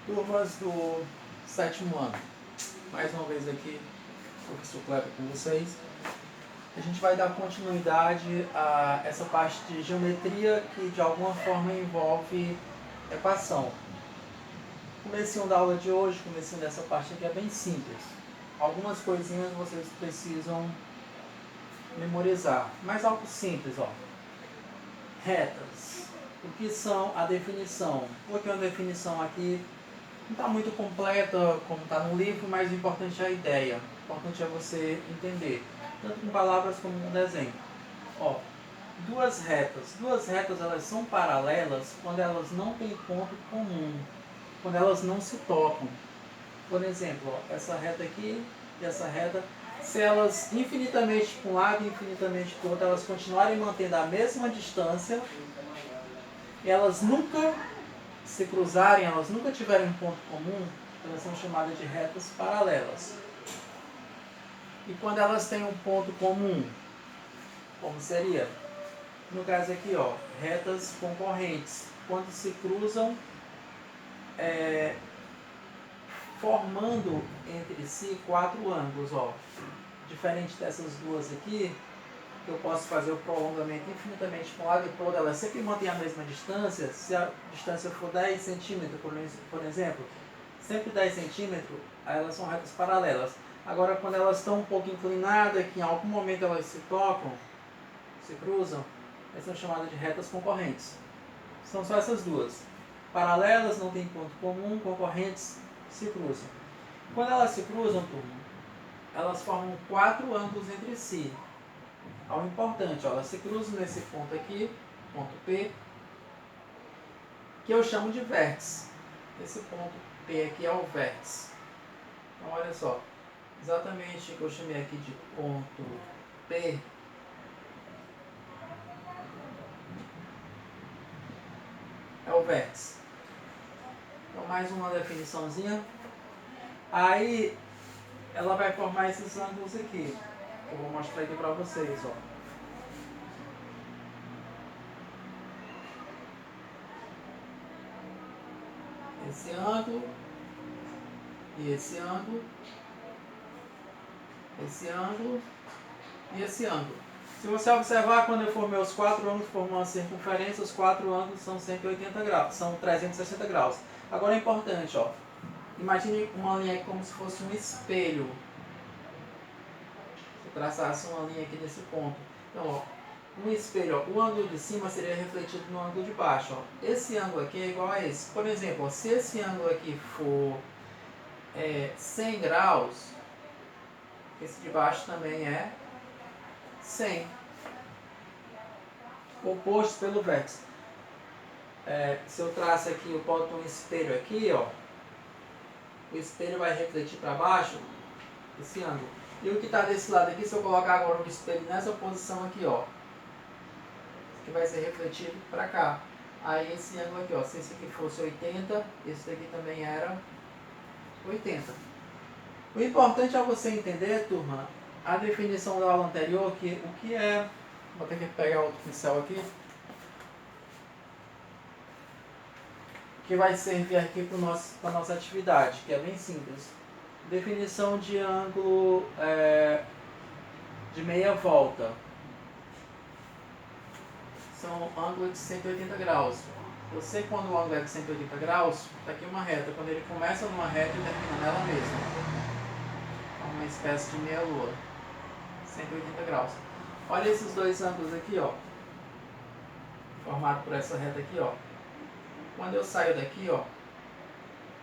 Turmas do sétimo ano. Mais uma vez aqui, professor Kleber com vocês. A gente vai dar continuidade a essa parte de geometria que de alguma forma envolve equação. Comecinho da aula de hoje, comecinho dessa parte aqui é bem simples. Algumas coisinhas vocês precisam memorizar, mas algo simples, ó. Retas. O que são a definição? Porque uma definição aqui não está muito completa como está no livro, mas o importante é a ideia. O importante é você entender, tanto com palavras como com desenho. Ó, duas retas. Duas retas elas são paralelas quando elas não têm ponto comum, quando elas não se tocam. Por exemplo, ó, essa reta aqui e essa reta, se elas infinitamente para um lado e infinitamente para o outro, elas continuarem mantendo a mesma distância, elas nunca se cruzarem, elas nunca tiverem um ponto comum, elas são chamadas de retas paralelas. E quando elas têm um ponto comum, como seria? No caso aqui, ó, retas concorrentes. Quando se cruzam, formando entre si quatro ângulos, ó. Diferente dessas duas aqui, que eu posso fazer o prolongamento infinitamente para um lado e para o outro, elas sempre mantêm a mesma distância. Se a distância for 10 centímetros, por exemplo, sempre 10 centímetros, aí elas são retas paralelas. Agora, quando elas estão um pouco inclinadas, que em algum momento elas se tocam, se cruzam, elas são chamadas de retas concorrentes. São só essas duas. Paralelas, não tem ponto comum, concorrentes, se cruzam. Quando elas se cruzam, turma, elas formam quatro ângulos entre si. Ao importante, ó, elas se cruzam nesse ponto aqui, ponto P, que eu chamo de vértice. Esse ponto P aqui é o vértice. Então, olha só, exatamente o que eu chamei aqui de ponto P é o vértice. Então, mais uma definiçãozinha. Aí, ela vai formar esses ângulos aqui. Eu vou mostrar aqui para vocês, ó. Esse ângulo e esse ângulo, esse ângulo e esse ângulo. Se você observar, quando eu formei os quatro ângulos formando a circunferência, os quatro ângulos são 180 graus, são 360 graus. Agora é importante, ó. Imagine uma linha aqui como se fosse um espelho. Se eu traçasse uma linha aqui nesse ponto. Então, ó, um espelho, ó, o ângulo de cima seria refletido no ângulo de baixo. Ó. Esse ângulo aqui é igual a esse. Por exemplo, ó, se esse ângulo aqui for 100 graus, esse de baixo também é 100. Composto pelo vértice. Se eu traço aqui, eu boto um espelho aqui, ó, o espelho vai refletir para baixo esse ângulo. E o que está desse lado aqui, se eu colocar agora o espelho nessa posição aqui, ó, que vai ser refletido para cá. Aí esse ângulo aqui, ó, se esse aqui fosse 80, esse daqui também era 80. O importante é você entender, turma, a definição da aula anterior, que o que é... Vou ter que pegar outro pincel aqui. Que vai servir aqui para a nossa atividade, que é bem simples. Definição de ângulo de meia volta. São ângulos de 180 graus. Eu sei quando o ângulo é de 180 graus, está aqui uma reta. Quando ele começa numa reta e termina nela mesma. É uma espécie de meia lua. 180 graus. Olha esses dois ângulos aqui, ó. Formado por essa reta aqui, ó. Quando eu saio daqui, ó,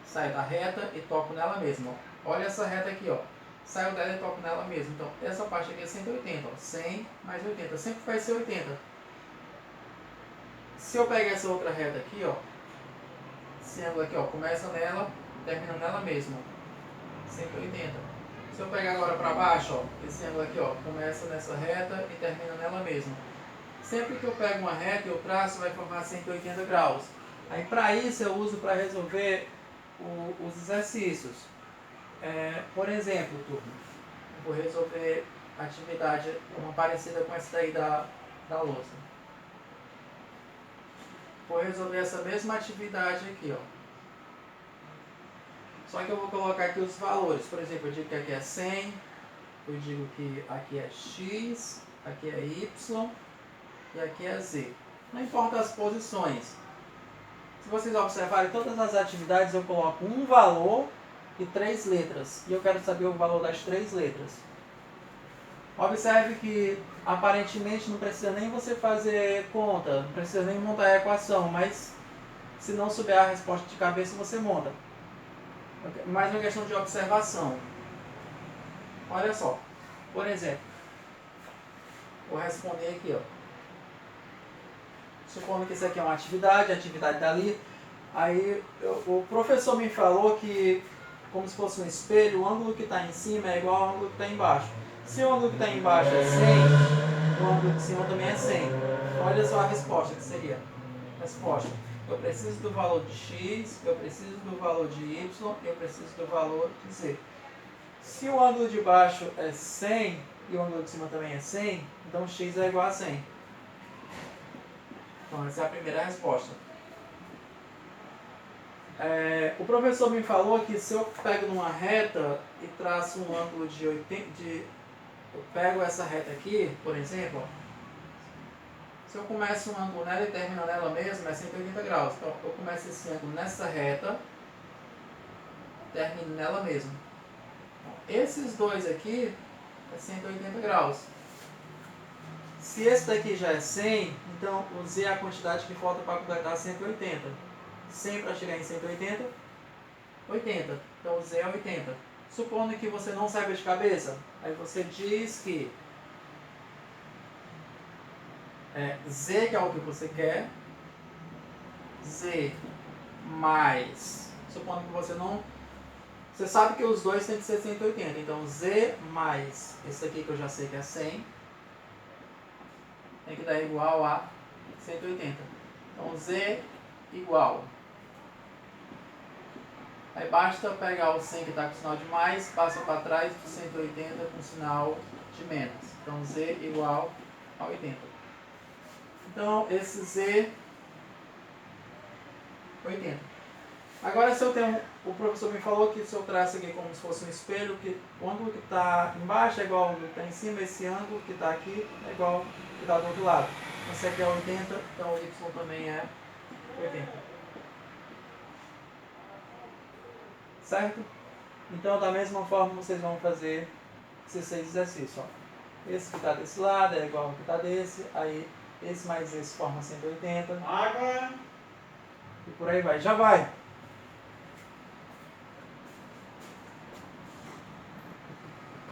saio da reta e toco nela mesma. Ó. Olha essa reta aqui, ó. Saio dela e toco nela mesma. Então, essa parte aqui é 180, ó. 100 mais 80. Sempre vai ser 80. Se eu pegar essa outra reta aqui, ó, esse ângulo aqui, ó, começa nela, termina nela mesma. 180. Se eu pegar agora para baixo, ó, esse ângulo aqui, ó, começa nessa reta e termina nela mesma. Sempre que eu pego uma reta e eu traço, vai formar 180 graus. Aí, para isso, eu uso para resolver os exercícios. Por exemplo, turma, eu vou resolver atividade uma parecida com essa daí da louça. Vou resolver essa mesma atividade aqui, ó. Só que eu vou colocar aqui os valores. Por exemplo, eu digo que aqui é 100, eu digo que aqui é x, aqui é y e aqui é z. Não importa as posições. Se vocês observarem, todas as atividades eu coloco um valor e 3 letras. E eu quero saber o valor das 3 letras. Observe que aparentemente não precisa nem você fazer conta, não precisa nem montar a equação, mas se não souber a resposta de cabeça, você monta. Mais uma questão de observação. Olha só, por exemplo, vou responder aqui, ó. Supondo que isso aqui é uma atividade, a atividade está ali. Aí o professor me falou que, como se fosse um espelho, o ângulo que está em cima é igual ao ângulo que está embaixo. Se o ângulo que está embaixo é 100, o ângulo de cima também é 100. Olha só a resposta que seria. Resposta. Eu preciso do valor de x, eu preciso do valor de y, eu preciso do valor de z. Se o ângulo de baixo é 100 e o ângulo de cima também é 100, então x é igual a 100. Então essa é a primeira resposta. O professor me falou que se eu pego numa reta e traço um ângulo de 80, eu pego essa reta aqui, por exemplo, se eu começo um ângulo nela e termino nela mesma, é 180 graus. Então eu começo esse ângulo nessa reta, termino nela mesma. Esses dois aqui é 180 graus. Se esse daqui já é 100, então o z é a quantidade que falta para completar 180. 100 para chegar em 180, 80. Então o z é 80. Supondo que você não saiba de cabeça, aí você diz que z, que é o que você quer, z mais, supondo que você não... Você sabe que os dois têm que ser 180, então z mais esse aqui que eu já sei que é 100, tem que dar igual a 180. Então z igual. Aí basta pegar o 100 que está com sinal de mais, passa para trás do 180 com sinal de menos. Então z igual a 80. Então esse z 80. Agora se eu tenho, o professor me falou que se eu traço aqui como se fosse um espelho, que o ângulo que está embaixo é igual ao ângulo que está em cima, esse ângulo que está aqui é igual ao que está do outro lado. Esse aqui é 80, então o y também é 80. Certo? Então da mesma forma vocês vão fazer esses 6 exercícios. Ó. Esse que está desse lado é igual ao que está desse, aí esse mais esse forma 180. Água. E por aí vai. Já vai!